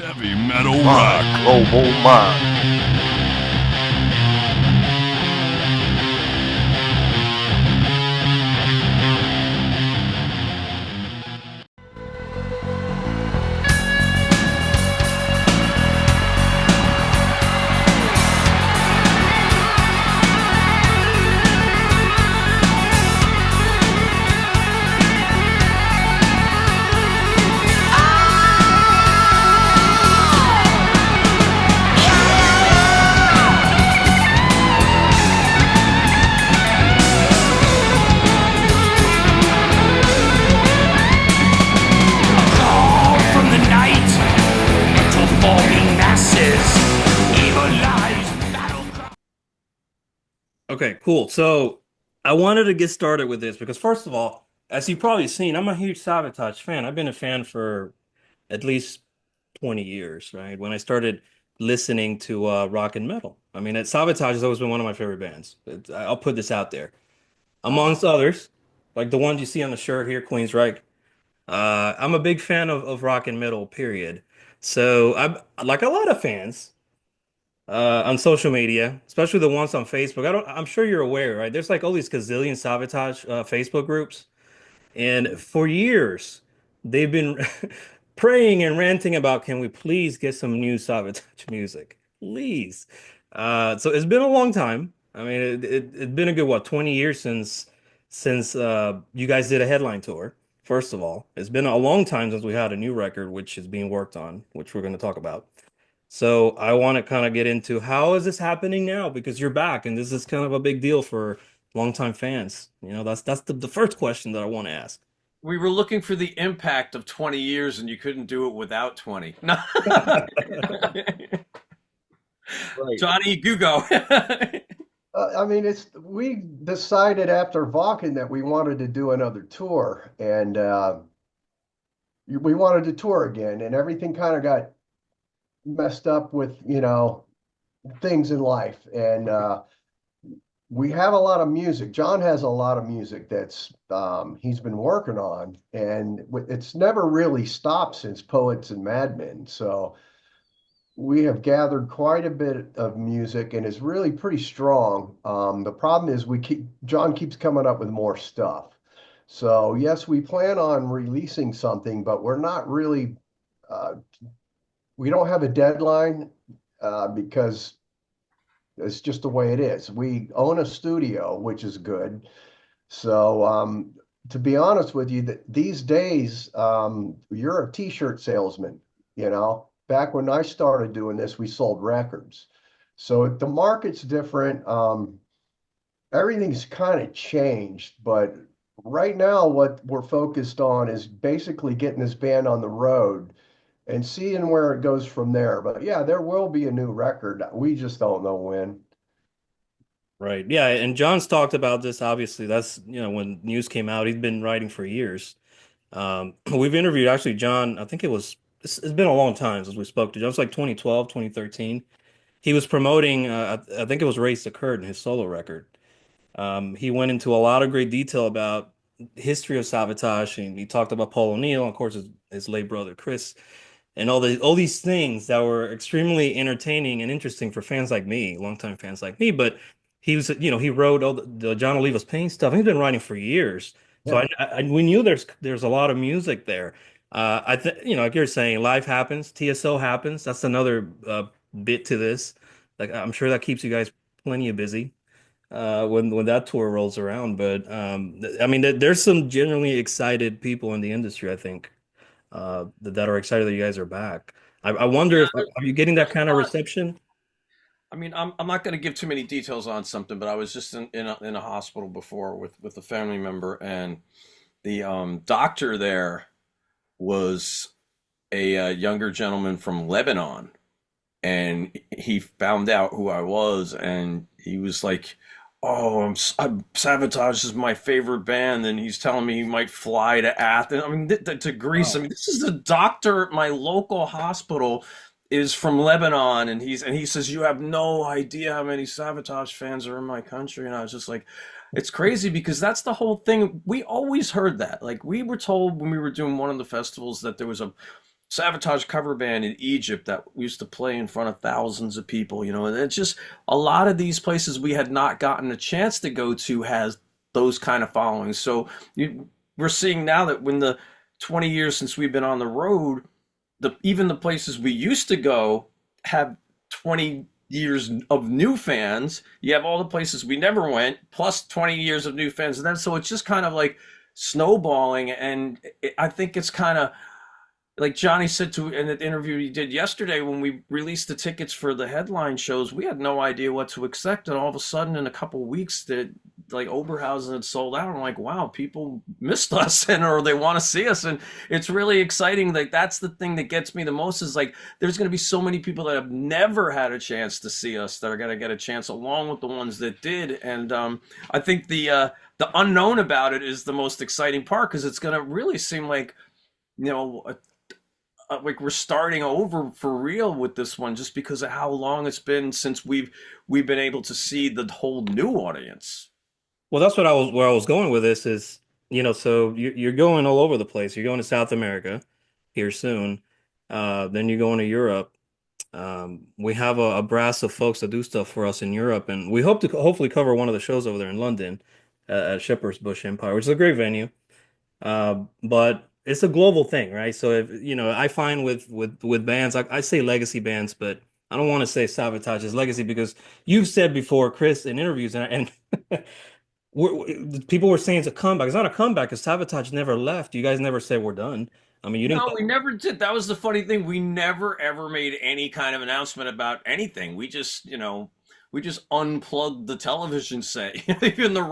Heavy metal My rock. global mind. From the night to falling masses, evil lies, battle cry. Okay, cool. So I wanted to get started with this because first of all, as you've probably seen, I'm a huge Savatage fan. I've been a fan for at least 20 years, right? When I started listening to rock and metal. I mean, Savatage has always been one of my favorite bands. I'll put this out there. Amongst others, like the ones you see on the shirt here, Queensryche. I'm a big fan of rock and metal, period. So I'm like a lot of fans on social media, especially the ones on Facebook. I'm sure you're aware, right? There's like all these gazillion Savatage Facebook groups, and for years they've been praying and ranting about, can we please get some new Savatage music, please? So it's been a long time. I mean, it's been a good what 20 years since you guys did a headline tour. First of all, it's been a long time since we had a new record, which is being worked on, which we're going to talk about. So I want to kind of get into how is this happening now? Because you're back, and this is kind of a big deal for longtime fans. You know, that's the first question that I want to ask. We were looking for the impact of 20 years and you couldn't do it without 20. No. Right. Johnny, you go. I mean, we decided after Vakken that we wanted to do another tour, and we wanted to tour again, and everything kind of got messed up with, things in life, and we have a lot of music. John has a lot of music that's he's been working on, and it's never really stopped since Poets and Madmen. So we have gathered quite a bit of music, and it's really pretty strong. The problem is John keeps coming up with more stuff. So yes, we plan on releasing something, but we're not really. Uh, we don't have a deadline because it's just the way it is. We own a studio, which is good. So, to be honest with you, these days, you're a t-shirt salesman, you know. Back when I started doing this, we sold records. So the market's different. Everything's kind of changed, but right now, what we're focused on is basically getting this band on the road and seeing where it goes from there. But yeah, there will be a new record. We just don't know when. Right. Yeah, and John's talked about this, obviously. That's, when news came out, he's been writing for years. We've interviewed actually John, I think it's been a long time since we spoke to John. It's like 2012, 2013. He was promoting, I think it was Race the Curtain, his solo record. He went into a lot of great detail about history of Savatage, and he talked about Paul O'Neill, of course, his late brother Chris, and all these things that were extremely entertaining and interesting for fans like me, longtime fans like me. But he wrote all the Jon Oliva's Pain stuff. He's been writing for years, so Yeah. we knew there's a lot of music there. I think like you're saying, life happens, TSO happens. That's another bit to this. Like I'm sure that keeps you guys plenty of busy when that tour rolls around. But I mean, there's some genuinely excited people in the industry, I think, that are excited that you guys are back. I wonder Yeah, if are you getting that there's kind a of lot. reception? I mean, I'm not going to give too many details on something, but I was just in a hospital before with a family member, and the doctor there was a younger gentleman from Lebanon, and he found out who I was, and he was like, "Oh, I'm Sabotage is my favorite band," and he's telling me he might fly to Athens. I mean, to Greece. I Wow. mean, this is the doctor at my local hospital is from Lebanon, and he says you have no idea how many Sabotage fans are in my country, and I was just like. It's crazy because that's the whole thing. We always heard that. Like we were told when we were doing one of the festivals that there was Savatage cover band in Egypt that used to play in front of thousands of people, and it's just a lot of these places we had not gotten a chance to go to has those kind of followings. So we're seeing now that when the 20 years since we've been on the road, even the places we used to go have 20 years of new fans. You have all the places we never went, plus 20 years of new fans. And then so it's just kind of like snowballing. And I think it's kind of like Johnny said to in the interview he did yesterday when we released the tickets for the headline shows, we had no idea what to expect, and all of a sudden in a couple of weeks that like Oberhausen had sold out. I'm like, wow, people missed us and or they want to see us, and it's really exciting. Like that's the thing that gets me the most is like there's going to be so many people that have never had a chance to see us that are going to get a chance along with the ones that did, and I think the unknown about it is the most exciting part because it's going to really seem like you know like we're starting over for real with this one just because of how long it's been since we've been able to see the whole new audience. Well, that's what I was where I was going with this is, so you're going all over the place. You're going to South America here soon. Then you're going to Europe. We have a brass of folks that do stuff for us in Europe, and we hope to hopefully cover one of the shows over there in London at Shepherd's Bush Empire, which is a great venue. But it's a global thing, right? So if I find with bands, I say legacy bands, but I don't want to say Savatage is legacy because you've said before, Chris, in interviews, and people were saying it's a comeback. It's not a comeback because Savatage never left. You guys never said we're done. I mean, you didn't. No, we never did. That was the funny thing. We never ever made any kind of announcement about anything. We just unplugged the television set. Even the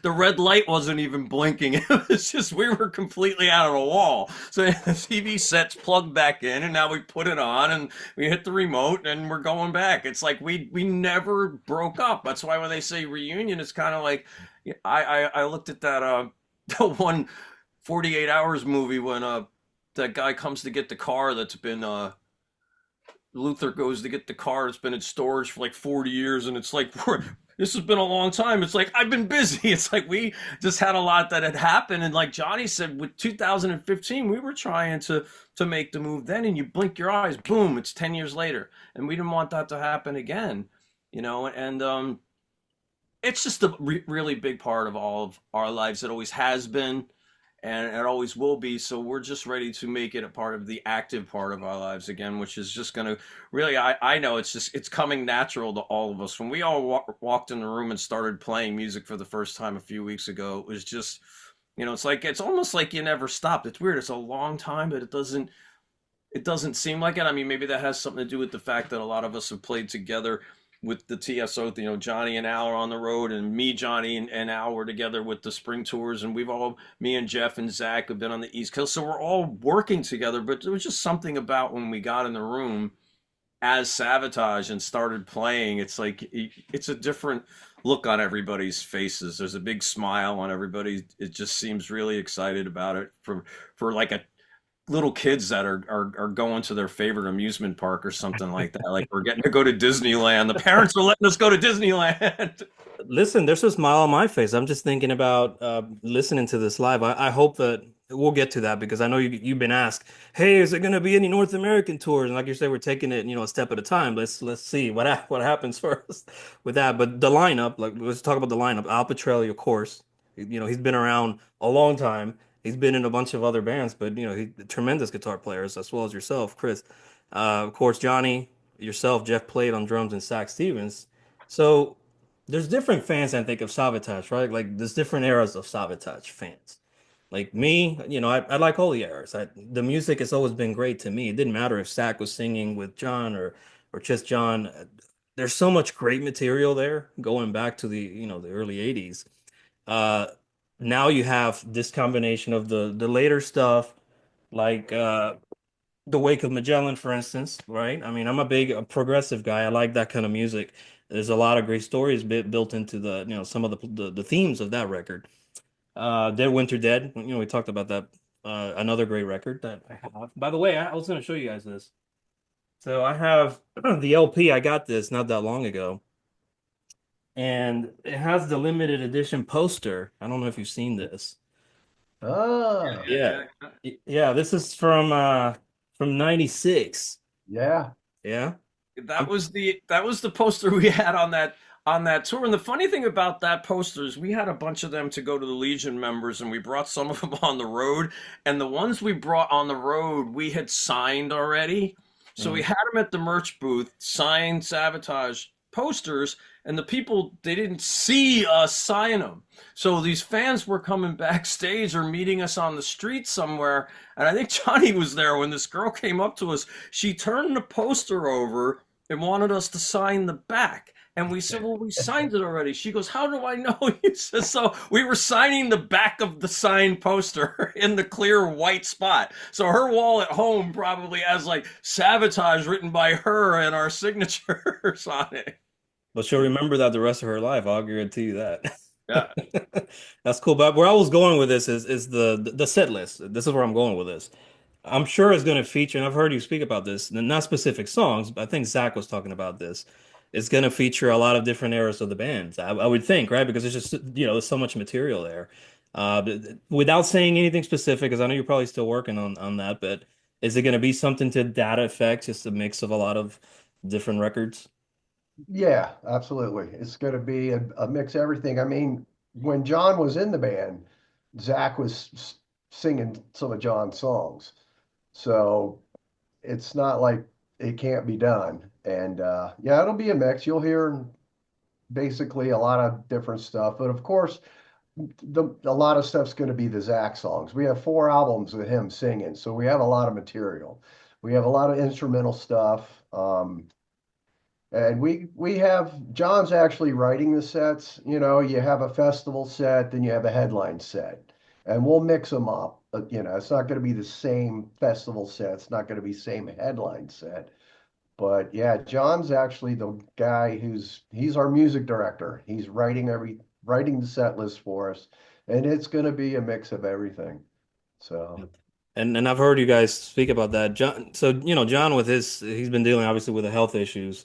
red light wasn't even blinking. It was just we were completely out of the wall. So the TV set's plugged back in, and now we put it on, and we hit the remote, and we're going back. It's like we never broke up. That's why when they say reunion, it's kind of like I looked at that the one 48 hours movie when that guy comes to get the car that's been Luther goes to get the car that's been in storage for like 40 years, and it's like this has been a long time. It's like I've been busy. It's like we just had a lot that had happened, and like Johnny said, with 2015, we were trying to make the move then, and you blink your eyes, boom, it's 10 years later, and we didn't want that to happen again, and it's just a really big part of all of our lives. It always has been and it always will be. So we're just ready to make it a part of the active part of our lives again, which is just going to really, I know it's coming natural to all of us. When we all walked in the room and started playing music for the first time a few weeks ago, it was just, it's almost like you never stopped. It's weird. It's a long time, but it doesn't seem like it. I mean, maybe that has something to do with the fact that a lot of us have played together with the TSO. Johnny and Al are on the road, and me, Johnny, and Al were together with the spring tours, and me and Jeff and Zach have been on the East Coast, so we're all working together. But there was just something about when we got in the room as Savatage and started playing. It's like it's a different look on everybody's faces. There's a big smile on everybody. It just seems really excited about it for like a little kids that are going to their favorite amusement park or something like that. Like we're getting to go to Disneyland. The parents are letting us go to Disneyland. Listen, there's a smile on my face. I'm just thinking about listening to this live. I hope that we'll get to that because I know you've been asked, hey, is there going to be any North American tours? And like you say, we're taking it, a step at a time. Let's see what happens first with that. But the lineup, like let's talk about the lineup. Al Pitrelli, of course, he's been around a long time. He's been in a bunch of other bands, but he's tremendous guitar players as well as yourself, Chris. Of course, Johnny, yourself, Jeff played on drums and Sax Stevens. So there's different fans I think of Savatage, right? Like there's different eras of Savatage fans. Like me, I like all the eras. The music has always been great to me. It didn't matter if Zach was singing with John or just John. There's so much great material there going back to the early 80s. Now you have this combination of the later stuff, like The Wake of Magellan, for instance, right? I mean, I'm a progressive guy. I like that kind of music. There's a lot of great stories built into some of the themes of that record. Dead Winter Dead, we talked about that. Another great record that I have. By the way, I was going to show you guys this. So I have the LP. I got this not that long ago, and it has the limited edition poster. I don't know if you've seen this. Ah, Yeah. Yeah, this is from from '96. Yeah. Yeah. That I'm, was the poster we had on that tour. And the funny thing about that poster is we had a bunch of them to go to the Legion members, and we brought some of them on the road. And the ones we brought on the road, we had signed already. So we Mhm. had them at the merch booth, signed Savatage posters, and the people, they didn't see us sign them. So these fans were coming backstage or meeting us on the street somewhere. And I think Johnny was there when this girl came up to us. She turned the poster over and wanted us to sign the back. And we said, well, we signed it already. She goes, how do I know? He says, so we were signing the back of the signed poster in the clear white spot. So her wall at home probably has like Savatage written by her and our signatures on it. But she'll remember that the rest of her life. I'll guarantee you that. Yeah. That's cool. But where I was going with this is the set list. This is where I'm going with this. I'm sure it's going to feature, and I've heard you speak about this, not specific songs, but I think Zach was talking about this. It's going to feature a lot of different eras of the bands. I would think, right? Because it's just, there's so much material there. Without saying anything specific, because I know you're probably still working on that, but is it going to be something to that effect, just a mix of a lot of different records? Yeah, absolutely. It's going to be a mix of everything. I mean, when John was in the band, Zach was singing some of John's songs. So it's not like it can't be done. And yeah, it'll be a mix. You'll hear basically a lot of different stuff. But of course, a lot of stuff's going to be the Zach songs. We have 4 albums with him singing, so we have a lot of material. We have a lot of instrumental stuff. And we have John's actually writing the sets. You have a festival set, then you have a headline set, and we'll mix them up. It's not going to be the same festival set. It's not going to be same headline set. But yeah, John's actually the guy he's our music director. He's writing the set list for us, and it's going to be a mix of everything. So And I've heard you guys speak about that. John, so John with he's been dealing obviously with the health issues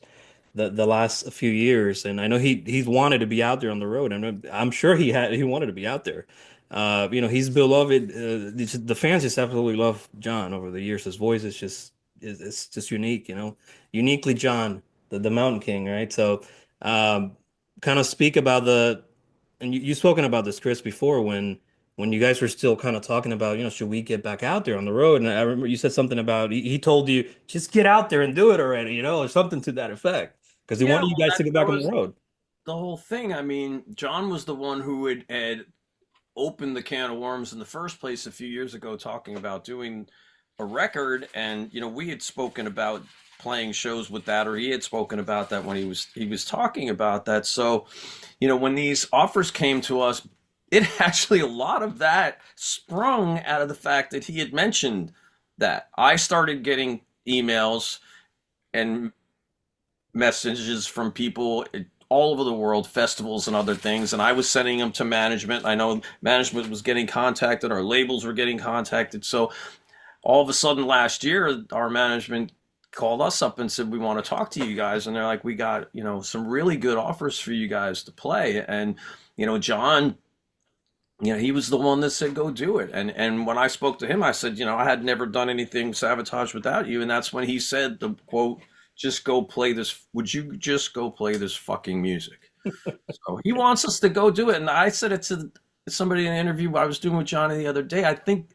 the last few years, and I know he's wanted to be out there on the road, and I'm sure he wanted to be out there. He's beloved. The fans just absolutely love John over the years. His voice is just it's just unique, uniquely John, the Mountain King, right? So, kind of speak about and you've spoken about this, Chris, before when you guys were still kind of talking about, should we get back out there on the road? And I remember you said something about he told you just get out there and do it already, or something to that effect, because he Yeah, wanted you well, guys to get that back on the was road. the whole thing. I mean, John was the one who had opened the can of worms in the first place a few years ago, talking about doing a record. And we had spoken about playing shows with that, or he had spoken about that when he was talking about that. So when these offers came to us, it actually, a lot of that sprung out of the fact that he had mentioned that. I started getting emails and messages from people all over the world, festivals and other things, and I was sending them to management. I know management was getting contacted, our labels were getting contacted. So all of a sudden last year, our management called us up and said, we want to talk to you guys. And they're like, we got, some really good offers for you guys to play. And, John, he was the one that said, go do it. And when I spoke to him, I said, I had never done anything Savatage without you. And that's when he said the quote, just go play this. Would you just go play this fucking music? So he wants us to go do it. And I said it to somebody in an interview I was doing with Johnny the other day. I think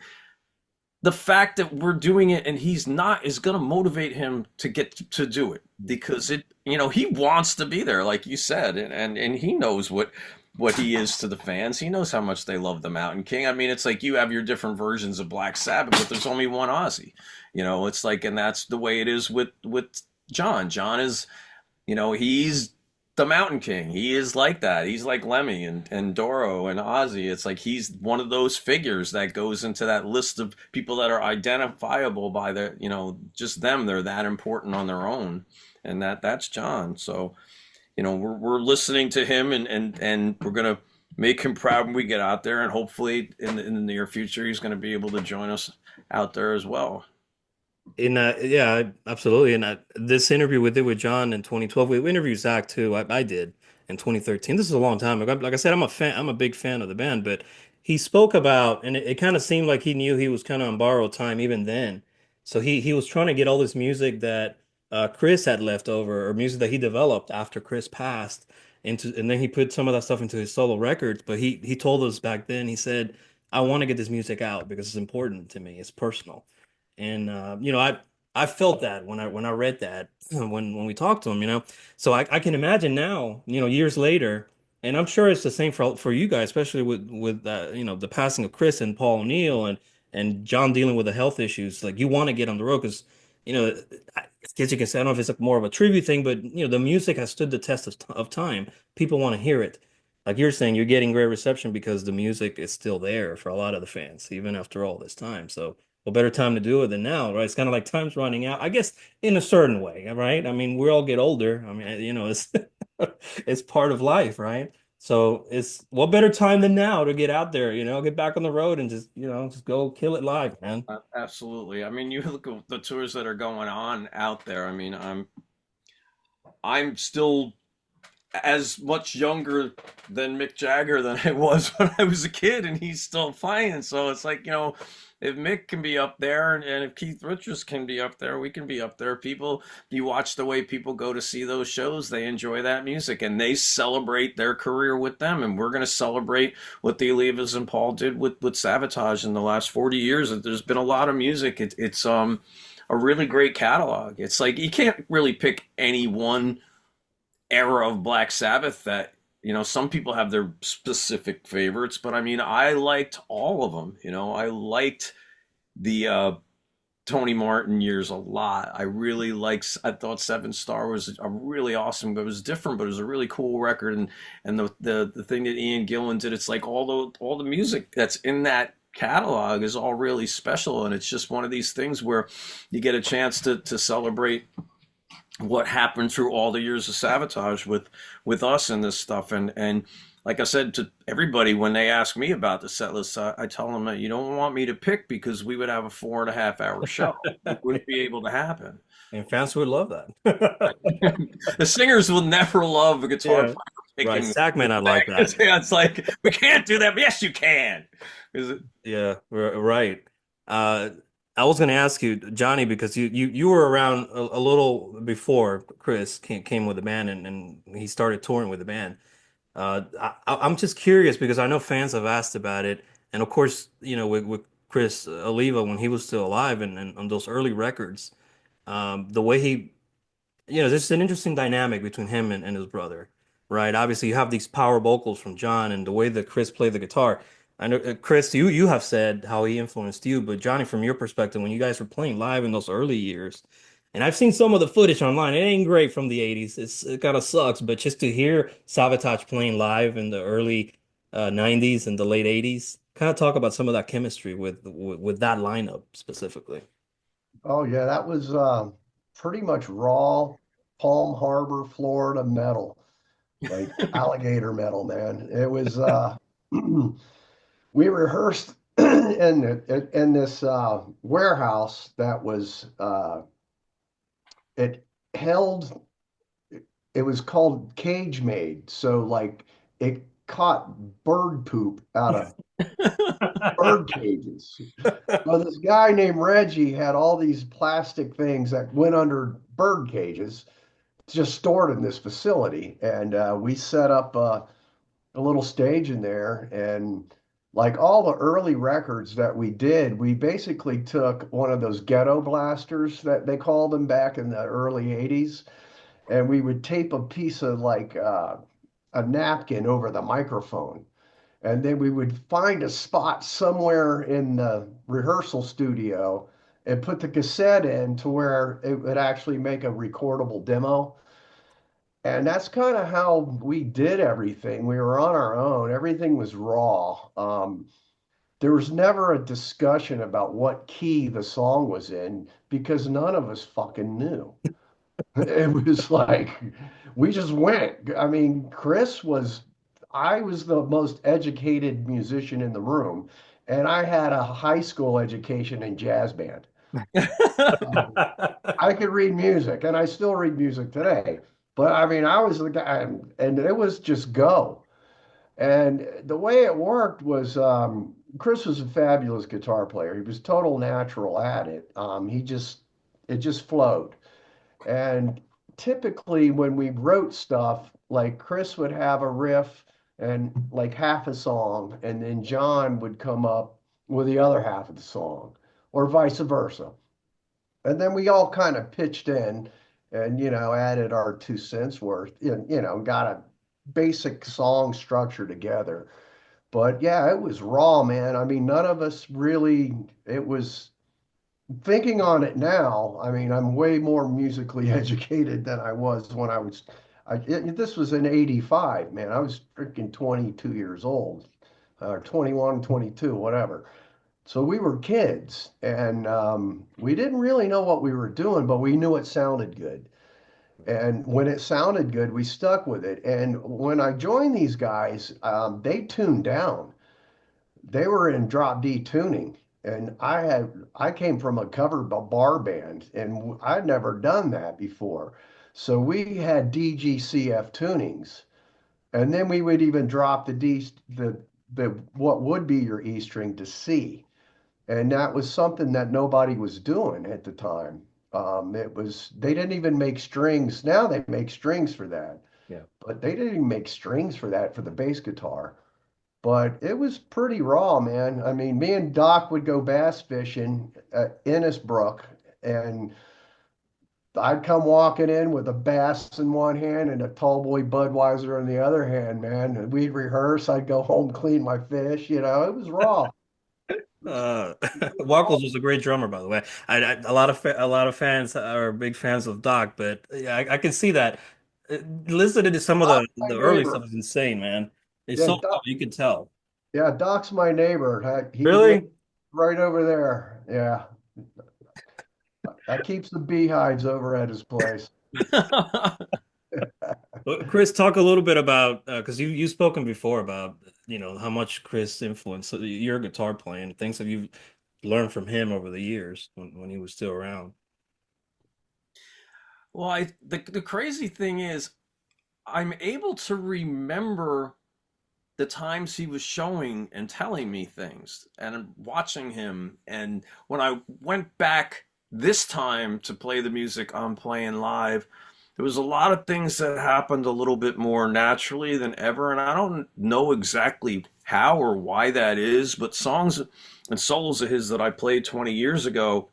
the fact that we're doing it and he's not is going to motivate him to get to do it, because he wants to be there, like you said, and he knows what he is to the fans. He knows how much they love the Mountain King. I mean, it's like you have your different versions of Black Sabbath, but there's only one Ozzy. It's like, and that's the way it is with John. John is, he's the Mountain King. He is like that. He's like Lemmy and Doro and Ozzy. It's like he's one of those figures that goes into that list of people that are identifiable by their, just them. They're that important on their own, and that's John. So, we're listening to him, and we're gonna make him proud when we get out there, and hopefully in the near future he's gonna be able to join us out there as well. Yeah, absolutely. And this interview we did with John in 2012, we interviewed Zach too. I did in 2013. This is a long time ago. Like I said, I'm a fan. I'm a big fan of the band, but he spoke about, and it kind of seemed like he knew he was kind of on borrowed time even then. So he was trying to get all this music that Chris had left over, or music that he developed after Chris passed into, and then he put some of that stuff into his solo records. But he told us back then, he said, I want to get this music out because it's important to me. It's personal. And I felt that when I read that when we talked to him, So I can imagine now, years later, and I'm sure it's the same for you guys, especially with the passing of Chris and Paul O'Neill and John dealing with the health issues. Like you want to get on the road because you know I guess you can say, I don't know if it's like more of a tribute thing, but the music has stood the test of time. People want to hear it. Like you're saying, you're getting great reception because the music is still there for a lot of the fans, even after all this time. So what better time to do it than now, right? It's kind of like time's running out, I guess, in a certain way, right? I mean, we all get older. I mean, it's it's part of life, right? So it's what better time than now to get out there, get back on the road and just go kill it live, man. Absolutely. I mean, you look at the tours that are going on out there. I mean, I'm still as much younger than Mick Jagger than I was when I was a kid, and he's still playing. So it's like, if Mick can be up there and if Keith Richards can be up there, we can be up there. People, you watch the way people go to see those shows, they enjoy that music and they celebrate their career with them. And we're going to celebrate what the Olivas and Paul did with Savatage in the last 40 years. There's been a lot of music. It's a really great catalog. It's like you can't really pick any one era of Black Sabbath that some people have their specific favorites, but I mean I liked all of them. I liked the Tony Martin years a lot. I thought Seven Star was a really awesome, but it was different, but it was a really cool record. And the thing that Ian Gillan did, it's like all the music that's in that catalog is all really special, and it's just one of these things where you get a chance to celebrate what happened through all the years of Savatage with us and this stuff. And like I said to everybody when they ask me about the set list, I tell them that you don't want me to pick because we would have a 4.5 hour show. It wouldn't be able to happen. And fans would love that. The singers will never love a guitar Yeah. player Right. picking. Sackman, I like that. Yeah, it's like we can't do that. But yes, you can. Is it? Yeah, right. Uh, I was going to ask you, Johnny, because you were around a little before Chris came with the band and he started touring with the band. I'm just curious because I know fans have asked about it, and of course, with Chris Oliva when he was still alive and on those early records, the way there's an interesting dynamic between him and his brother, right? Obviously, you have these power vocals from John and the way that Chris played the guitar. I know, Chris, you have said how he influenced you, but Johnny, from your perspective, when you guys were playing live in those early years, and I've seen some of the footage online, it ain't great from the 80s. It kind of sucks, but just to hear Savatage playing live in the early 90s and the late 80s, kind of talk about some of that chemistry with that lineup specifically. Oh yeah, that was pretty much raw Palm Harbor, Florida metal, like alligator metal, man. It was we rehearsed in this warehouse that was it held it was called cage made. So like it caught bird poop out of bird cages. Well, this guy named Reggie had all these plastic things that went under bird cages just stored in this facility. And we set up a little stage in there. And like all the early records that we did, we basically took one of those ghetto blasters that they called them back in the early 80s. And we would tape a piece of like a napkin over the microphone. And then we would find a spot somewhere in the rehearsal studio and put the cassette in to where it would actually make a recordable demo. And that's kind of how we did everything. We were on our own. Everything was raw. There was never a discussion about what key the song was in because none of us fucking knew. It was like we just went. I mean, I was the most educated musician in the room, and I had a high school education in jazz band. So I could read music, and I still read music today. But I mean, I was the guy, and it was just go. And the way it worked was Chris was a fabulous guitar player. He was total natural at it. It just flowed. And typically when we wrote stuff, like Chris would have a riff and like half a song, and then John would come up with the other half of the song, or vice versa. And then we all kind of pitched in and, added our 2 cents worth, got a basic song structure together. But yeah, it was raw, man. I mean, none of us really, it was thinking on it now. I mean, I'm way more musically educated than I was when this was in 85, man. I was freaking 22 years old, or 21, 22, whatever. So we were kids and we didn't really know what we were doing, but we knew it sounded good. And when it sounded good, we stuck with it. And when I joined these guys, they tuned down. They were in drop D tuning. And I came from a cover bar band and I'd never done that before. So we had DGCF tunings. And then we would even drop the what would be your E string to C. And that was something that nobody was doing at the time. They didn't even make strings. Now they make strings for that, Yeah. but they didn't even make strings for that for the bass guitar. But it was pretty raw, man. I mean, me and Doc would go bass fishing at Innisbrook, and I'd come walking in with a bass in one hand and a tall boy Budweiser in the other hand, man. And we'd rehearse. I'd go home, clean my fish. It was raw. Wackles was a great drummer, by the way. A lot of fans are big fans of Doc, but yeah, I can see that. Listening to some of Doc's my the early stuff neighbor. is insane, man. It's Yeah, so tough, you can tell. Yeah, Doc's my neighbor. He lives Really? right over there. Yeah, that keeps the beehives over at his place. Well, Chris, talk a little bit about because you've spoken before about how much Chris influenced your guitar playing, things that you've learned from him over the years when he was still around. Well, the crazy thing is, I'm able to remember the times he was showing and telling me things and watching him. And when I went back this time to play the music I'm playing live, there was a lot of things that happened a little bit more naturally than ever. And I don't know exactly how or why that is, but songs and solos of his that I played 20 years ago,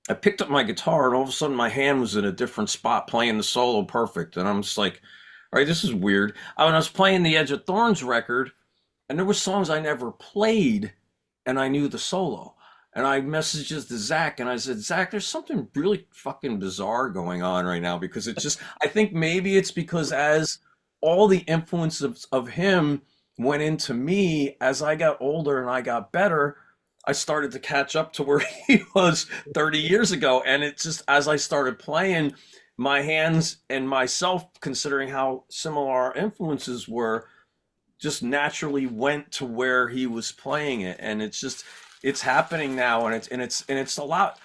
I picked up my guitar and all of a sudden my hand was in a different spot playing the solo perfect. And I'm just like, all right, this is weird. When I was playing the Edge of Thorns record, and there were songs I never played, and I knew the solo. And I messaged to Zach, and I said, Zach, there's something really fucking bizarre going on right now because it's just, I think maybe it's because as all the influence of him went into me, as I got older and I got better, I started to catch up to where he was 30 years ago. And it's just as I started playing, my hands and myself, considering how similar our influences were, just naturally went to where he was playing it. And it's happening now, and it's a lot.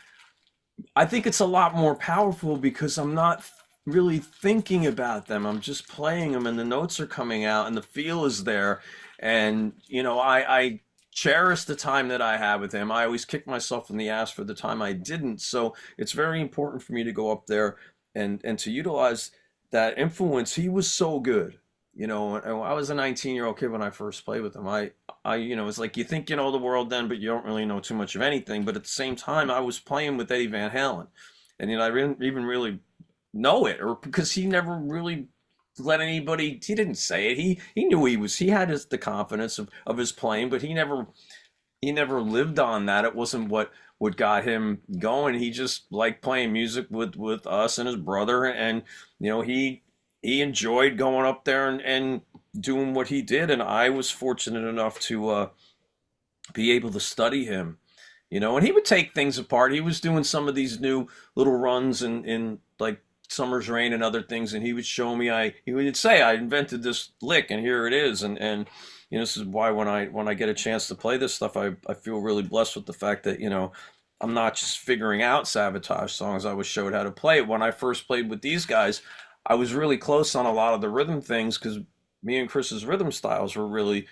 I think it's a lot more powerful because I'm not really thinking about them. I'm just playing them, and the notes are coming out, and the feel is there. And I cherish the time that I had with him. I always kick myself in the ass for the time I didn't. So it's very important for me to go up there and to utilize that influence. He was so good. And I was a 19-year-old kid when I first played with him. It's like you think you know the world then, but you don't really know too much of anything. But at the same time, I was playing with Eddie Van Halen, and I didn't even really know it, or because he never really let anybody. He didn't say it. He knew he had the confidence of his playing, but he never lived on that. It wasn't what got him going. He just liked playing music with us and his brother, and he enjoyed going up there and doing what he did. And I was fortunate enough to be able to study him, and he would take things apart. He was doing some of these new little runs in like Summer's Rain and other things, and he would show me. He would say, I invented this lick and here it is. And this is why when I get a chance to play this stuff, I feel really blessed with the fact that I'm not just figuring out Savatage songs. I was showed how to play it. When I first played with these guys, I was really close on a lot of the rhythm things because me and Chris's rhythm styles were really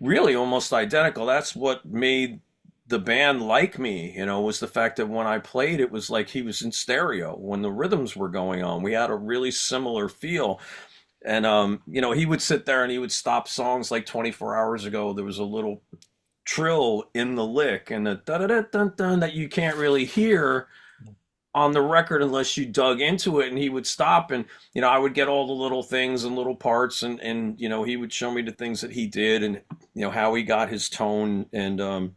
really almost identical. That's what made the band like me, was the fact that when I played, it was like he was in stereo when the rhythms were going on. We had a really similar feel. And he would sit there and he would stop songs like 24 hours ago. There was a little trill in the lick and the da da da dun dun that you can't really hear on the record unless you dug into it. And he would stop, and I would get all the little things and little parts, and he would show me the things that he did, and how he got his tone. And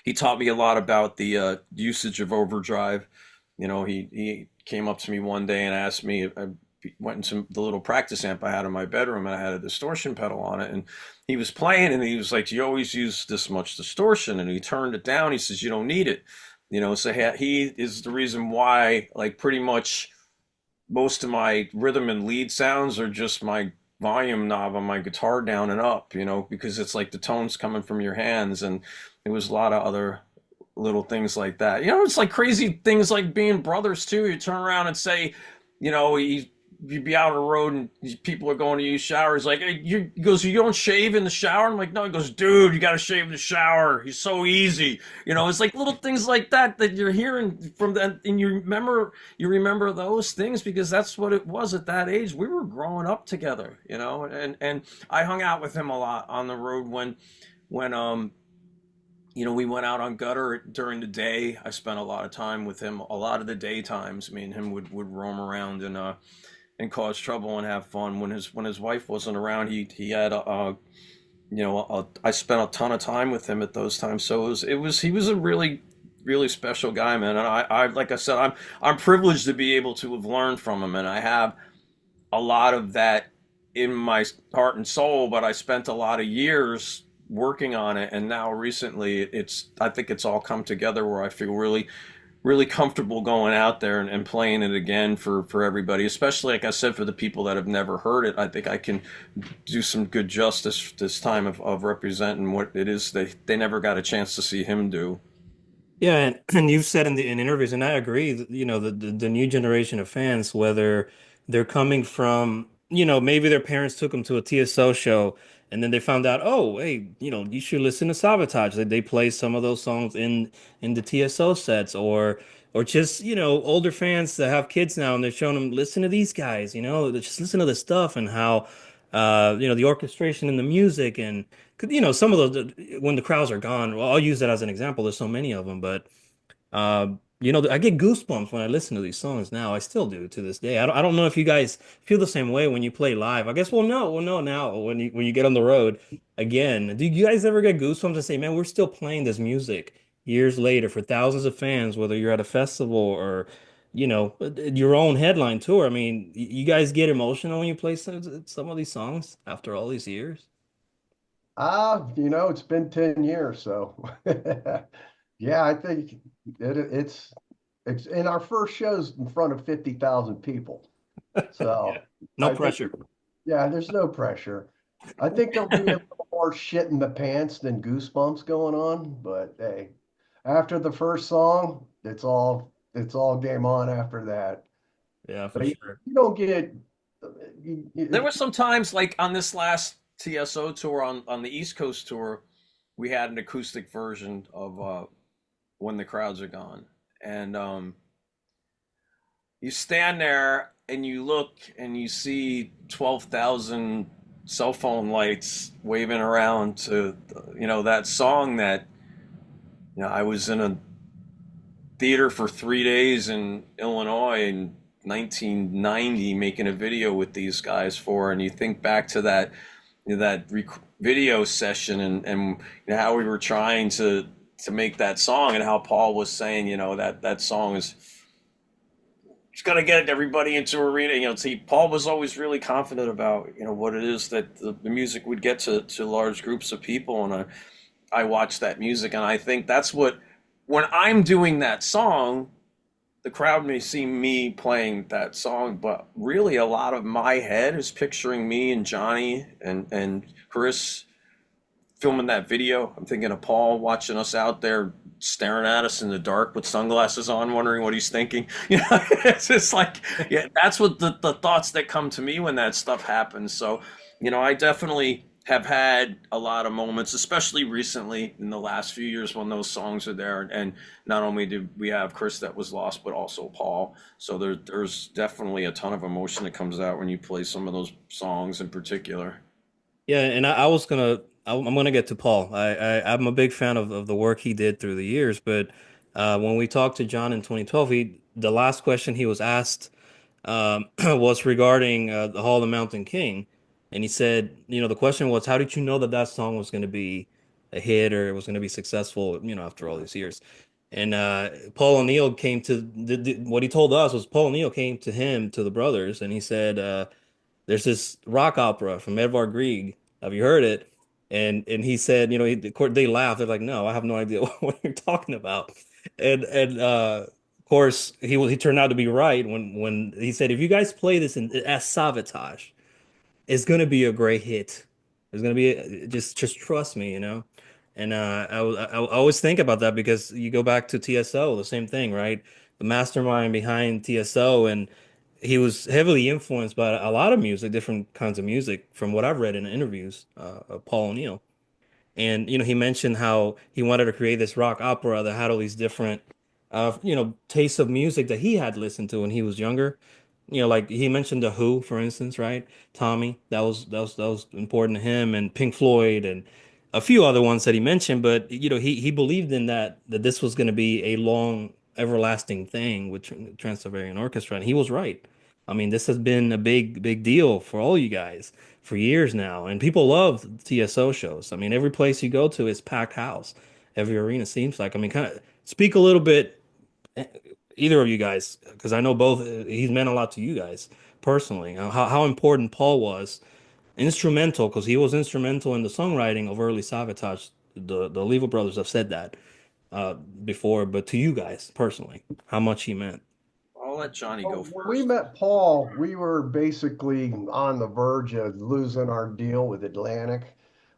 he taught me a lot about the usage of overdrive. He came up to me one day and asked me. I went into the little practice amp I had in my bedroom, and I had a distortion pedal on it, and he was playing, and he was like, "You always use this much distortion," and he turned it down. He says, "You don't need it." So he is the reason why, like, pretty much most of my rhythm and lead sounds are just my volume knob on my guitar down and up, because it's like the tones coming from your hands. And it was a lot of other little things like that. It's like crazy things like being brothers too. You turn around and say, you'd be out on the road and people are going to use showers. Like, hey, he goes, "You don't shave in the shower?" I'm like, "No." He goes, "Dude, you got to shave in the shower. He's so easy." It's like little things like that you're hearing from that, and you remember those things because that's what it was at that age. We were growing up together, and I hung out with him a lot on the road when we went out on gutter during the day. I spent a lot of time with him. A lot of the daytimes, me and him would roam around and cause trouble and have fun. When his wife wasn't around, he had I spent a ton of time with him at those times. So he was a really, really special guy, man. And I like I said, I'm privileged to be able to have learned from him, and I have a lot of that in my heart and soul. But I spent a lot of years working on it, and now recently I think it's all come together where I feel really, really comfortable going out there and playing it again for everybody, especially, like I said, for the people that have never heard it. I think I can do some good justice this time of representing what it is they never got a chance to see him do. Yeah, and you've said in interviews, and I agree, that, the new generation of fans, whether they're coming from, maybe their parents took them to a TSO show and then they found out, oh, hey, you should listen to Savatage. They play some of those songs in the TSO sets, or just, older fans that have kids now and they're showing them, listen to these guys, just listen to the stuff and how the orchestration and the music and some of those when the crowds are gone. Well, I'll use that as an example. There's so many of them, but I get goosebumps when I listen to these songs now. I still do to this day. I don't know if you guys feel the same way when you play live. I guess we'll know now when you get on the road again. Do you guys ever get goosebumps and say, man, we're still playing this music years later for thousands of fans, whether you're at a festival or your own headline tour? I mean, you guys get emotional when you play some of these songs after all these years? It's been 10 years, so yeah, I think it's in our first shows in front of 50,000 people. So Yeah. No I think, pressure. yeah, there's no pressure. I think there'll be a little more shit in the pants than goosebumps going on, but hey, after the first song, it's all game on after that. Yeah, for But sure. you don't get There were some times, like on this last TSO tour, on the East Coast tour, we had an acoustic version of "When the Crowds Are Gone," and you stand there and you look and you see 12,000 cell phone lights waving around to that song that I was in a theater for 3 days in Illinois in 1990 making a video with these guys for. And you think back to that video session, and how we were trying to make that song, and how Paul was saying that song is just got to get everybody into arena. See, Paul was always really confident about what it is that the music would get to large groups of people. And I watched that music, and I think that's what, when I'm doing that song, the crowd may see me playing that song, but really a lot of my head is picturing me and Johnny and Chris filming that video. I'm thinking of Paul watching us out there, staring at us in the dark with sunglasses on, wondering what he's thinking. It's just like, yeah, that's what the thoughts that come to me when that stuff happens. So, I definitely have had a lot of moments, especially recently in the last few years when those songs are there. And not only did we have Chris that was lost, but also Paul. So there's definitely a ton of emotion that comes out when you play some of those songs in particular. Yeah, and I'm gonna get to Paul. I'm a big fan of the work he did through the years, but when we talked to John in 2012, the last question he was asked was regarding the Hall of the Mountain King, and he said, the question was, how did you know that that song was going to be a hit or it was going to be successful, after all these years? And Paul O'Neill came to what he told us was Paul O'Neill came to him to the brothers, and he said, there's this rock opera from Edvard Grieg. Have you heard it? And he said, they laughed. They're like, no, I have no idea what you're talking about. And of course, he turned out to be right when he said, if you guys play this as Savatage, it's gonna be a great hit. It's gonna be just trust me, And I always think about that because you go back to TSO, the same thing, right? The mastermind behind TSO, and he was heavily influenced by a lot of music, different kinds of music, from what I've read in interviews of Paul O'Neill. And he mentioned how he wanted to create this rock opera that had all these different tastes of music that he had listened to when he was younger. Like he mentioned the Who, for instance, right? Tommy, that was important to him, and Pink Floyd, and a few other ones that he mentioned. But he believed in that this was going to be a long, everlasting thing with Trans-Siberian Orchestra, and he was right. I mean, this has been a big deal for all you guys for years now, and people love TSO shows. I mean, every place you go to is packed house. Every arena seems like. I mean, kind of speak a little bit, eh, either of you guys, because I know both. He's meant a lot to you guys personally. How important Paul was, instrumental, because he was instrumental in the songwriting of early Savatage. The Oliva brothers have said that before, but to you guys personally, how much he meant. I'll let Johnny go Well, when we first. met Paul, we were basically on the verge of losing our deal with Atlantic.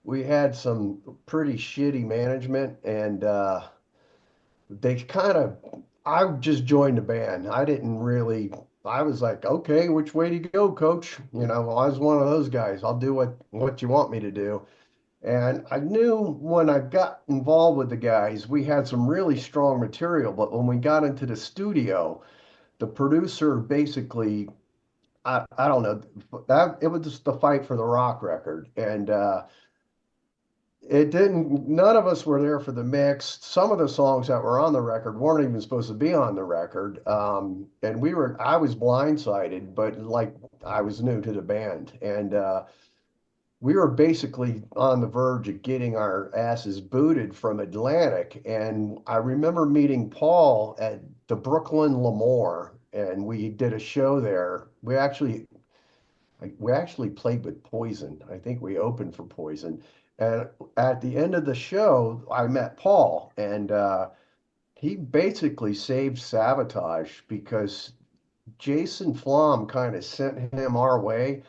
We had some pretty shitty management, and they kind of, I just joined the band. I didn't really, I was like, okay, which way to go, coach? I was one of those guys. I'll do what you want me to do. And I knew when I got involved with the guys, we had some really strong material, but when we got into the studio, the producer basically, I don't know, that it was just the fight for the rock record. And it didn't, none of us were there for the mix. Some of the songs that were on the record weren't even supposed to be on the record. And I was blindsided, but like I was new to the band. And we were basically on the verge of getting our asses booted from Atlantic. And I remember meeting Paul at the Brooklyn Lemoore, and we did a show there. We actually played with Poison. I think we opened for Poison. And at the end of the show, I met Paul, and he basically saved Savatage because Jason Flom kind of sent him our way,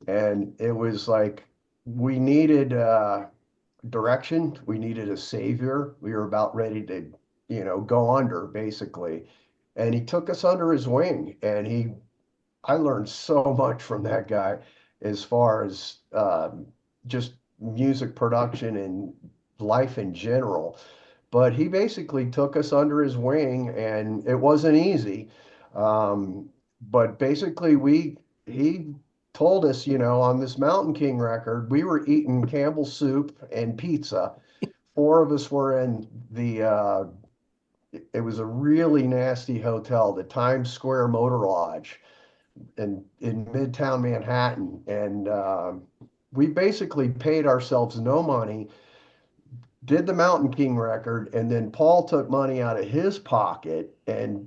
and it was like we needed direction. We needed a savior. We were about ready to, go under basically. And he took us under his wing, and I learned so much from that guy as far as just music production and life in general. But he basically took us under his wing, and it wasn't easy. But basically, he told us, on this Mountain King record, we were eating Campbell's soup and pizza. Four of us were in it was a really nasty hotel, the Times Square Motor Lodge in Midtown Manhattan, and we basically paid ourselves no money, did the Mountain King record, and then Paul took money out of his pocket and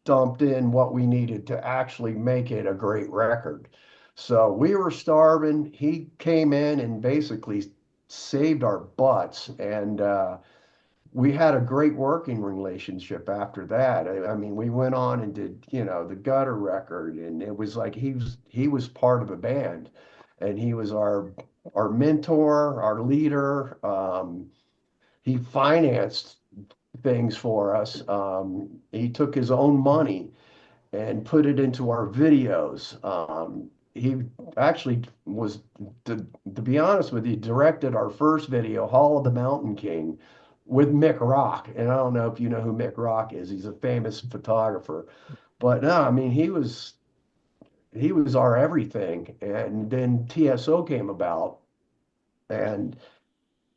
dumped in what we needed to actually make it a great record. So we were starving. He came in and basically saved our butts, and we had a great working relationship after that. I mean, we went on and did, the Gutter record, and it was like he was part of a band, and he was our mentor, our leader. He financed things for us. He took his own money and put it into our videos. he actually was, to be honest with you, directed our first video, Hall of the Mountain King, with Mick Rock. And I don't know if you know who Mick Rock is. He's a famous photographer. But no, I mean, he was our everything. And then TSO came about, and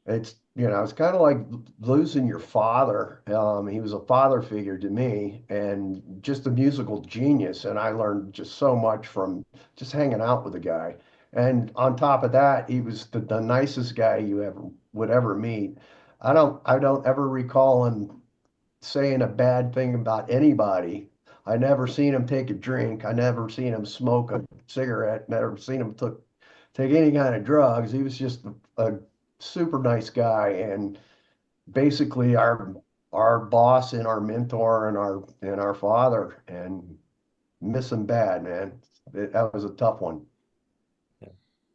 it's kind of like losing your father. He was a father figure to me and just a musical genius. And I learned just so much from just hanging out with the guy. And on top of that, he was the nicest guy you ever would ever meet. I don't ever recall him saying a bad thing about anybody. I never seen him take a drink. I never seen him smoke a cigarette. Never seen him take any kind of drugs. He was just a super nice guy and basically our boss and our mentor and our father, and miss him bad, man. That was a tough one.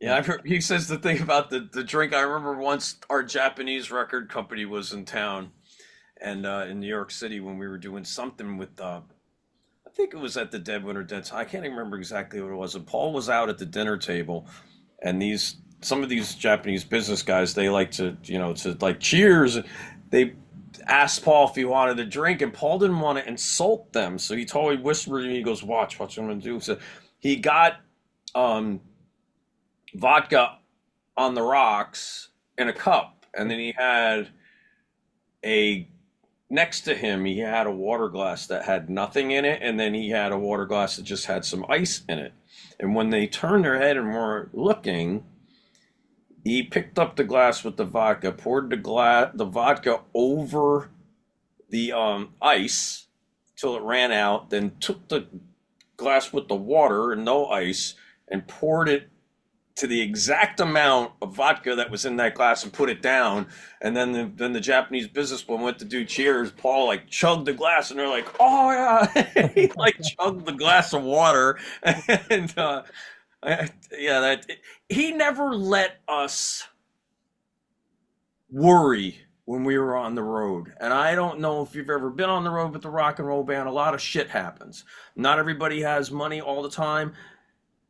Yeah, I've heard, he says the thing about the drink. I remember once our Japanese record company was in town, and in New York City when we were doing something with I think it was at the Dead Winter Dead. I can't even remember exactly what it was. And Paul was out at the dinner table, and some of these Japanese business guys, they like to like cheers. They asked Paul if he wanted a drink, and Paul didn't want to insult them, so he totally whispered to me. He goes, "Watch what I'm gonna do." So he got um vodka on the rocks in a cup, and then he had a next to him he had a water glass that had nothing in it, and then he had a water glass that just had some ice in it. And when they turned their head and were looking, he picked up the glass with the vodka, poured the vodka over the ice till it ran out, then took the glass with the water and no ice and poured it to the exact amount of vodka that was in that glass and put it down. And then the Japanese businesswoman went to do cheers. Paul like chugged the glass, and they're like, "Oh yeah!" He like chugged the glass of water, and yeah, that he never let us worry when we were on the road. And I don't know if you've ever been on the road with the rock and roll band. A lot of shit happens. Not everybody has money all the time.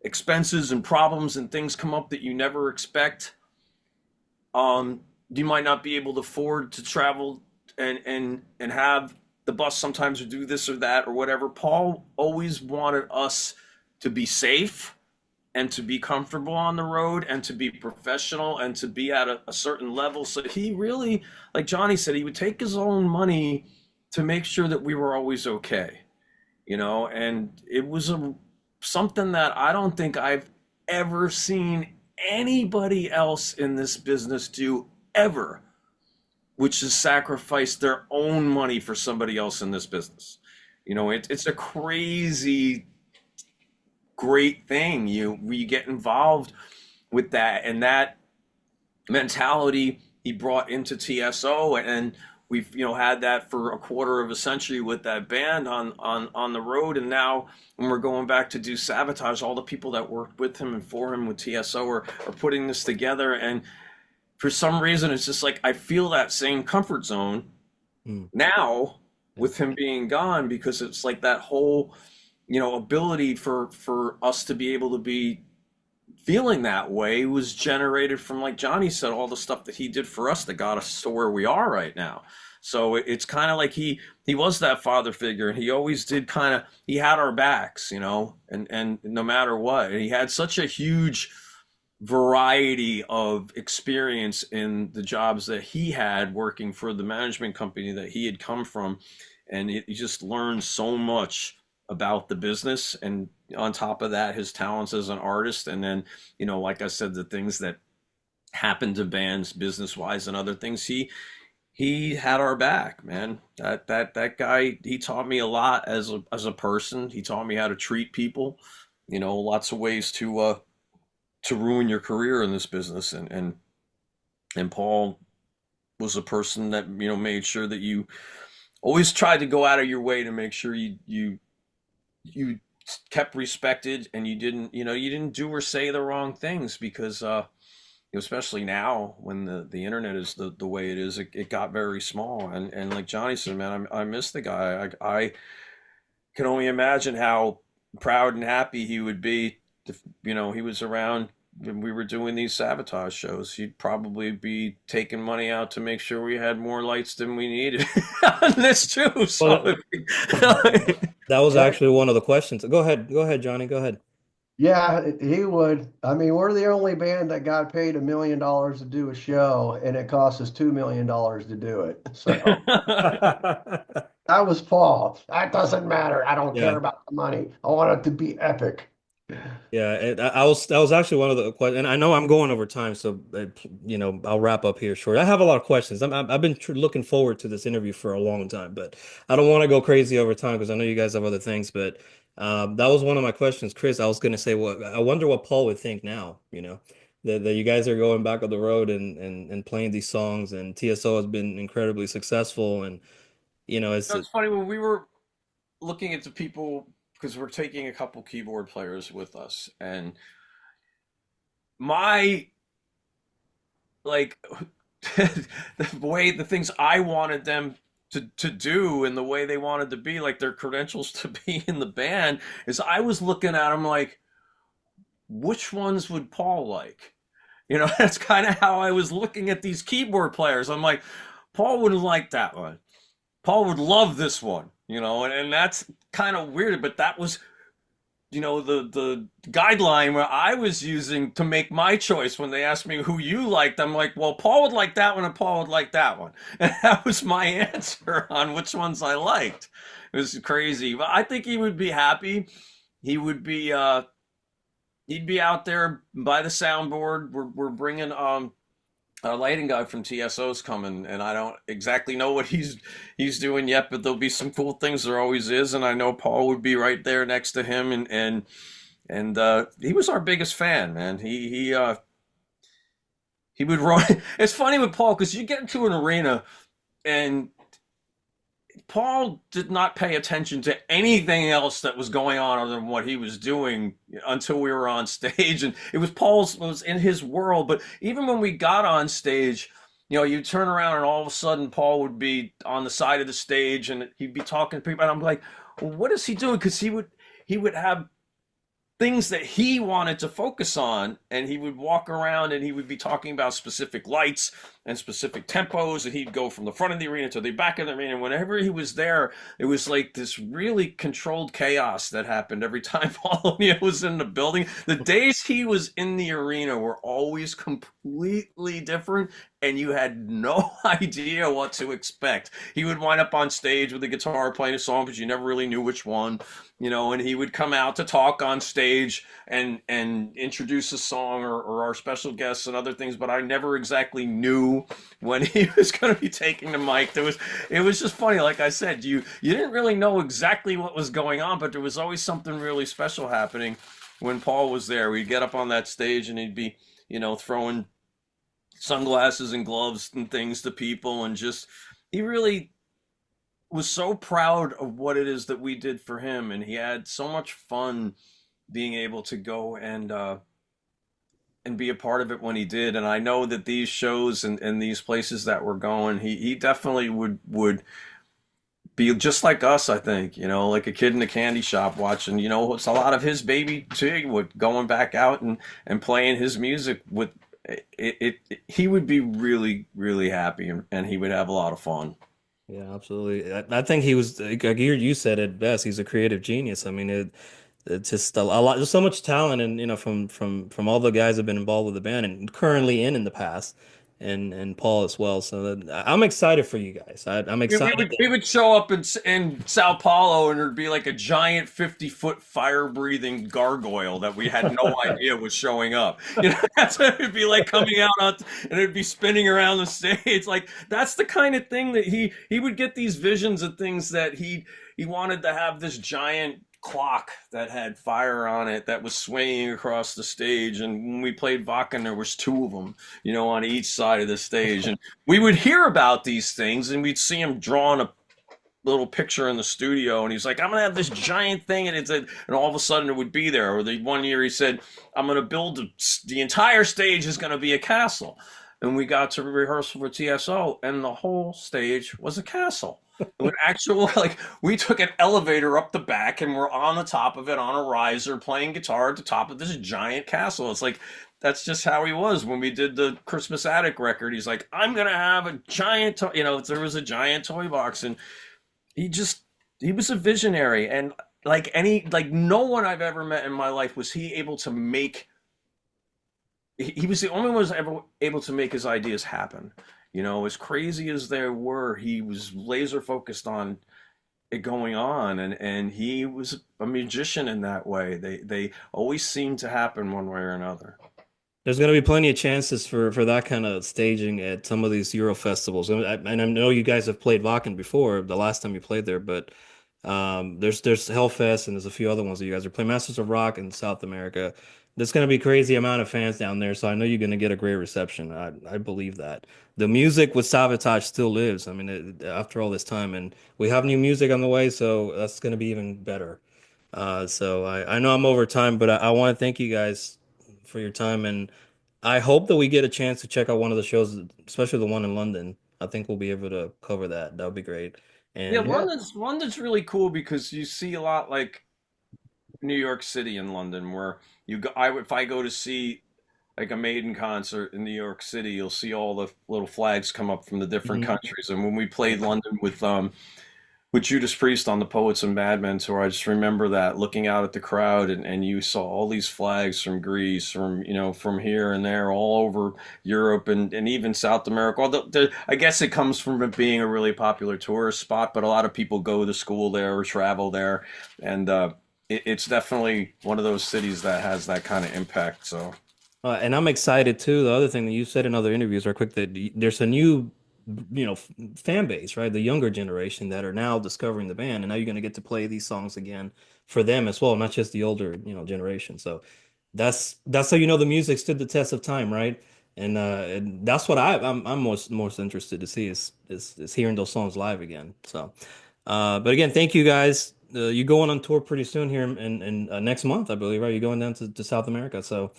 Expenses and problems and things come up that you never expect. You might not be able to afford to travel and have the bus sometimes, or do this or that or whatever. Paul always wanted us to be safe and to be comfortable on the road and to be professional and to be at a certain level. So he really, like Johnny said, he would take his own money to make sure that we were always okay, and it was something that I don't think I've ever seen anybody else in this business do ever, which is sacrifice their own money for somebody else in this business. It's a crazy great thing. You get involved with that, and that mentality he brought into TSO, and we've had that for a quarter of a century with that band on the road. And now when we're going back to do Savatage, all the people that worked with him and for him with TSO are putting this together, and for some reason it's just like I feel that same comfort zone now with him being gone, because it's like that whole ability for us to be able to be feeling that way was generated from, like Johnny said, all the stuff that he did for us that got us to where we are right now. So it's kind of like he was that father figure, and he always did he had our backs, and no matter what. And he had such a huge variety of experience in the jobs that he had working for the management company that he had come from, and he just learned so much about the business, and on top of that his talents as an artist. And then like I said, the things that happened to bands business wise and other things, he had our back, man. That guy, he taught me a lot as a person. He taught me how to treat people, lots of ways to ruin your career in this business. And Paul was a person that made sure that you always tried to go out of your way to make sure you kept respected, and you didn't do or say the wrong things, because especially now when the internet is the way it is, it got very small. And like Johnny said, man, I miss the guy. I can only imagine how proud and happy he would be if, he was around when we were doing these Savatage shows, he'd probably be taking money out to make sure we had more lights than we needed on this too. Well, So, that was Yeah, actually one of the questions. Go ahead, Johnny. Go ahead. yeah, he would. I mean, we're the only band that got paid $1 million to do a show, and it cost us $2 million to do it. So that was Paul. That doesn't matter. I don't care Yeah. about the money. I want it to be epic. Yeah, I was that was actually one of the questions, and I know I'm going over time, so I'll wrap up here short. I have a lot of questions. I've been looking forward to this interview for a long time, but I don't want to go crazy over time because I know you guys have other things. But that was one of my questions, Chris. I was going to say, I wonder what Paul would think now. That you guys are going back on the road and playing these songs, and TSO has been incredibly successful, and it's it's funny when we were looking at the people because we're taking a couple keyboard players with us, and my like the things I wanted them to do and the way they wanted to be, like their credentials to be in the band, is I was looking at them like, which ones would Paul like? That's kind of how I was looking at these keyboard players. I'm like, Paul wouldn't like that one. Paul would love this one, and that's kind of weird, but that was, the guideline where I was using to make my choice when they asked me who you liked. I'm like, well, Paul would like that one and Paul would like that one. And that was my answer on which ones I liked. It was crazy, but I think he would be happy. He would be, he'd be out there by the soundboard. We're bringing, our lighting guy from TSO's coming, and I don't exactly know what he's doing yet, but there'll be some cool things. There always is, and I know Paul would be right there next to him, and he was our biggest fan, man. He would run. It's funny with Paul because you get into an arena, and Paul did not pay attention to anything else that was going on other than what he was doing until we were on stage. And it was in his world. But even when we got on stage, you turn around and all of a sudden Paul would be on the side of the stage and he'd be talking to people. And I'm like, well, what is he doing? Because he would have things that he wanted to focus on, and he would walk around and he would be talking about specific lights and specific tempos, and he'd go from the front of the arena to the back of the arena. Whenever he was there, it was like this really controlled chaos that happened every time Paul O'Neill was in the building. The days he was in the arena were always completely different, and you had no idea what to expect. He would wind up on stage with the guitar playing a song, but you never really knew which one. And he would come out to talk on stage and introduce a song or our special guests and other things, but I never exactly knew when he was going to be taking the mic. It was just funny. Like I said, you didn't really know exactly what was going on, but there was always something really special happening when Paul was there. We'd get up on that stage and he'd be, throwing sunglasses and gloves and things to people, and he really was so proud of what it is that we did for him, and he had so much fun being able to go and be a part of it when he did. And I know that these shows and these places that we're going, he definitely would be just like us, I think, like a kid in a candy shop watching, it's a lot of his baby too, with going back out and playing his music with it. He would be really, really happy, and he would have a lot of fun. Yeah, absolutely. I think he was like you said it best. He's a creative genius. I mean, it's just a lot. There's so much talent, and from all the guys that have been involved with the band and currently in the past, and Paul as well. So I'm excited for you guys. I'm We excited. would we would show up in Sao Paulo, and there'd be like a giant 50-foot fire-breathing gargoyle that we had no idea was showing up. That's what it'd be like coming out on, and it'd be spinning around the stage. Like that's the kind of thing that he would get these visions of things that he wanted to have this giant clock that had fire on it that was swinging across the stage. And when we played Wacken, there was two of them, on each side of the stage. And we would hear about these things, and we'd see him drawing a little picture in the studio, and he's like, I'm gonna have this giant thing, and and all of a sudden it would be there. Or the one year he said, I'm gonna build the entire stage is gonna be a castle. And we got to rehearsal for TSO, and the whole stage was a castle. An actual like we took an elevator up the back and we're on the top of it on a riser playing guitar at the top of this giant castle. It's like that's just how he was when we did the Christmas Attic record. He's like, I'm gonna have a giant, there was a giant toy box, and he just he was a visionary, and like no one I've ever met in my life was he able to make. He was the only one who was ever able to make his ideas happen. As crazy as they were, he was laser focused on it going on, and he was a magician in that way. They always seem to happen one way or another. There's going to be plenty of chances for that kind of staging at some of these Euro festivals. And I know you guys have played Wacken before, the last time you played there, but there's Hellfest and there's a few other ones that you guys are playing. Masters of Rock in South America. There's going to be crazy amount of fans down there, so I know you're going to get a great reception. I believe that. The music with Savatage still lives. I mean, after all this time, and we have new music on the way, so that's going to be even better. So I know I'm over time, but I want to thank you guys for your time, and I hope that we get a chance to check out one of the shows, especially the one in London. I think we'll be able to cover that. That would be great. Yeah, And Yeah. London's really cool because you see a lot like New York City and London, where if I go to see like a Maiden concert in New York City, you'll see all the little flags come up from the different Mhm. countries. And when we played London with Judas Priest on the Poets and Madmen tour, I just remember that looking out at the crowd, and you saw all these flags from Greece, from here and there, all over Europe and even South America. Although I guess it comes from it being a really popular tourist spot, but a lot of people go to school there or travel there, and it's definitely one of those cities that has that kind of impact. So. And I'm excited too. The other thing that you said in other interviews, are quick, that there's a new, fan base, right? The younger generation that are now discovering the band, and now you're going to get to play these songs again for them as well, not just the older, generation. So that's how the music stood the test of time, right? And that's what I'm most interested to see is hearing those songs live again. So, but again, thank you guys. You going on tour pretty soon here in next month, I believe, right? You're going down to South America, so.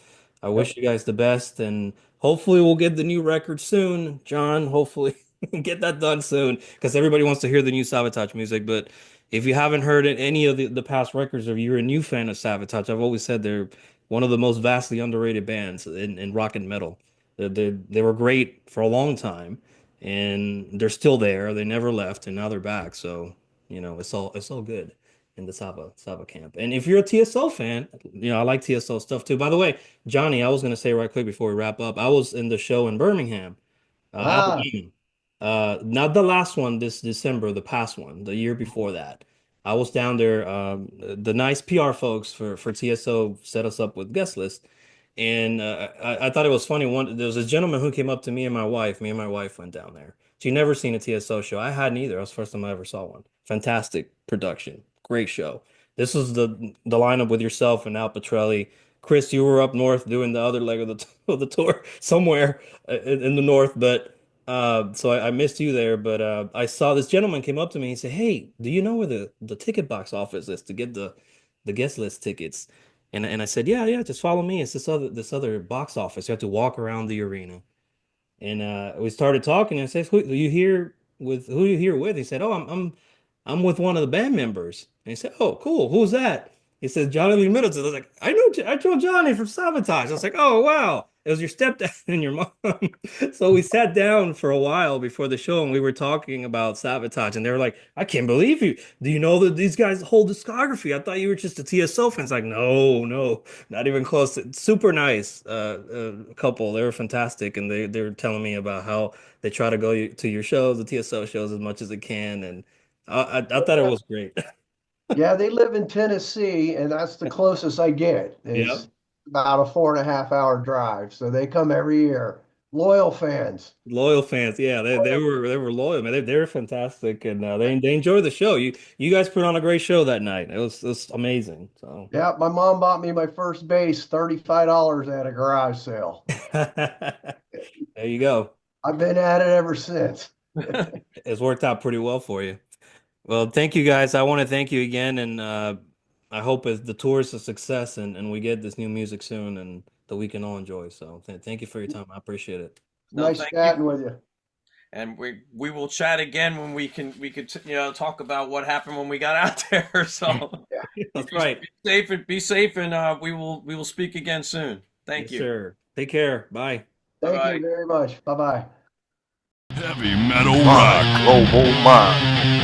I wish Yep. you guys the best, and hopefully we'll get the new record soon, John. Hopefully get that done soon, because everybody wants to hear the new Savatage music. But if you haven't heard any of the past records, or you're a new fan of Savatage, I've always said they're one of the most vastly underrated bands in rock and metal. They were great for a long time, and they're still there. They never left, and now they're back. So it's all good in the Saba camp. And if you're a TSO fan, I like TSO stuff too. By the way, Johnny, I was gonna say right quick before we wrap up, I was in the show in Birmingham, Ah, Alabama. Not the last one this December, the past one, the year before that. I was down there. The nice PR folks for TSO set us up with guest list, and I thought it was funny. There was a gentleman who came up to me and my wife. Me and my wife went down there. She never seen a TSO show. I hadn't either. That was the first time I ever saw one. Fantastic production, great show. This was the lineup with yourself and Al Petrelli. Chris, you were up north doing the other leg of the of the tour somewhere in the north, but. So I missed you there, but I saw this gentleman came up to me and said, "Hey, do you know where the ticket box office is to get the guest list tickets?" And I said, "Yeah, yeah, just follow me. It's this other box office. You have to walk around the arena." And we started talking, and I said, who are you here with?" He said, "Oh, I'm with one of the band members." And he said, "Oh, cool. Who's that?" He said, "Johnny Lee Middleton." I was like, I know Johnny from Savatage." I was like, "Oh, wow. It was your stepdad and your mom." So we sat down for a while before the show, and we were talking about Savatage, and they were like, "I can't believe you. Do you know that these guys whole discography? I thought you were just a TSO fan." It's like, "No, no, not even close." Super nice couple. They were fantastic, and they were telling me about how they try to go to your shows, the TSO shows, as much as they can, and I thought it yeah. was great. Yeah, they live in Tennessee, and that's the closest I get Yeah. is about a 4.5 hour drive. So they come every year. Loyal fans. Loyal fans, yeah, they were loyal, man. They were fantastic, and they enjoyed the show. You guys put on a great show that night. It was amazing. So Yeah, my mom bought me my first bass, $35 at a garage sale. there you go. I've been at it ever since. It's worked out pretty well for you. Well, thank you guys. I want to thank you again, and I hope the tour is a success, and we get this new music soon, and that we can all enjoy. So thank you for your time. I appreciate it. No, Nice thank you. chatting with you. and we will chat again when we could talk about what happened when we got out there. So That's right. be safe, and we will speak again soon. Thank Yes, you. sir. Take care. Bye. Thank Bye-bye. you very much. Bye-bye. Heavy metal rock. Global Mind.